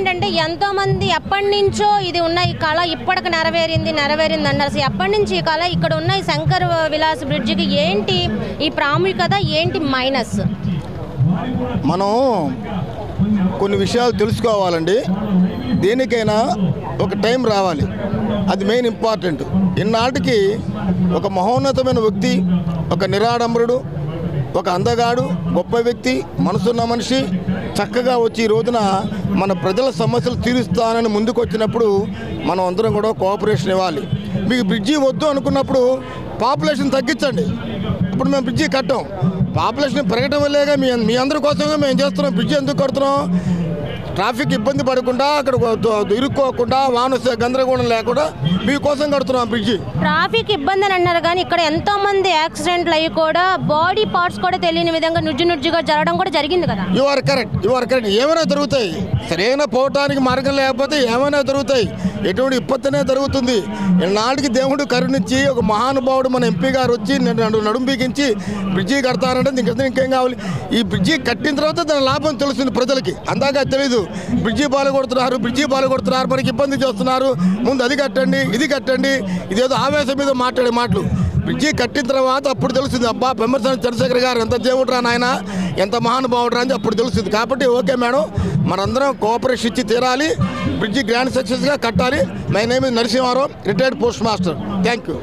ఏంటంటే ఎంతోమంది ఎప్పటి నుంచో ఇది ఉన్న ఈ కళ ఇప్పటికి నెరవేరింది అన్నారు. అసలు ఎప్పటి నుంచి ఈ కళ ఇక్కడ ఉన్న ఈ శంకర్ విలాస్ బ్రిడ్జికి ఏంటి ఈ ప్రాముఖ్యత, ఏంటి మైనస్? మనం కొన్ని విషయాలు తెలుసుకోవాలండి. దేనికైనా ఒక టైం రావాలి, అది మెయిన్ ఇంపార్టెంట్. ఇన్నాటికి ఒక మహోన్నతమైన వ్యక్తి, ఒక నిరాడంబరుడు, ఒక అందగాడు, గొప్ప వ్యక్తి, మనసున్న మనిషి చక్కగా వచ్చి ఈ రోజున మన ప్రజల సమస్యలు తీరుస్తానని ముందుకు వచ్చినప్పుడు మనం అందరం కూడా కోఆపరేషన్ ఇవ్వాలి. మీకు బ్రిడ్జి వద్దు అనుకున్నప్పుడు పాపులేషన్ తగ్గించండి. ఇప్పుడు మేము బ్రిడ్జి కట్టాం, పాపులేషన్ పెరగటం వల్లేగా మీ అందరి కోసమే మేము చేస్తున్నాం. బ్రిడ్జి ఎందుకు కడుతున్నాం? ట్రాఫిక్ ఇబ్బంది పడకుండా, అక్కడ ఇరుక్కోకుండా, వాహన గందరగోళం లేకుండా మీకోసం కడుతున్నాం బ్రిడ్జి. ట్రాఫిక్ ఇబ్బంది అని అన్నారు కానీ ఇక్కడ ఎంతో మంది యాక్సిడెంట్లు అయ్యి కూడా బాడీ పార్ట్స్ కూడా తెలియని విధంగా నుజ్జుగా జరగడం కూడా జరిగింది కదా. You are correct. ఏమైనా జరుగుతాయి, సరైన పోవటానికి మార్గం లేకపోతే ఏమైనా జరుగుతాయి, ఎటువంటి విపత్తునే జరుగుతుంది. నాటికి దేవుడు కరుణించి ఒక మహానుభావుడు మన ఎంపీ గారు వచ్చి నడుం బిగించి బ్రిడ్జి కడతారంటే ఇంకేం కావాలి? ఈ బ్రిడ్జి కట్టిన తర్వాత దాని లాభం తెలుస్తుంది ప్రజలకి. అందాక తెలియదు. బ్రిడ్జి బాలగొడుతున్నారు, మనకి ఇబ్బంది చేస్తున్నారు, ముందు అది కట్టండి ఇది కట్టండి, ఇదేదో ఆవేశం మీద మాట్లాడే మాటలు. బ్రిడ్జి కట్టిన తర్వాత అప్పుడు తెలుస్తుంది, అబ్బా పెమ్మసాని చంద్రశేఖర్ గారు ఎంత దేవుడురా నాయన, ఎంత మహానుభావుడురా అని అప్పుడు తెలుస్తుంది. కాబట్టి ఓకే మేడం, మనందరం కోఆపరేషన్ ఇచ్చి తీరాలి, బ్రిడ్జి గ్రాండ్ సక్సెస్గా కట్టాలి. My name is Narasimharao, retired post master. Thank you.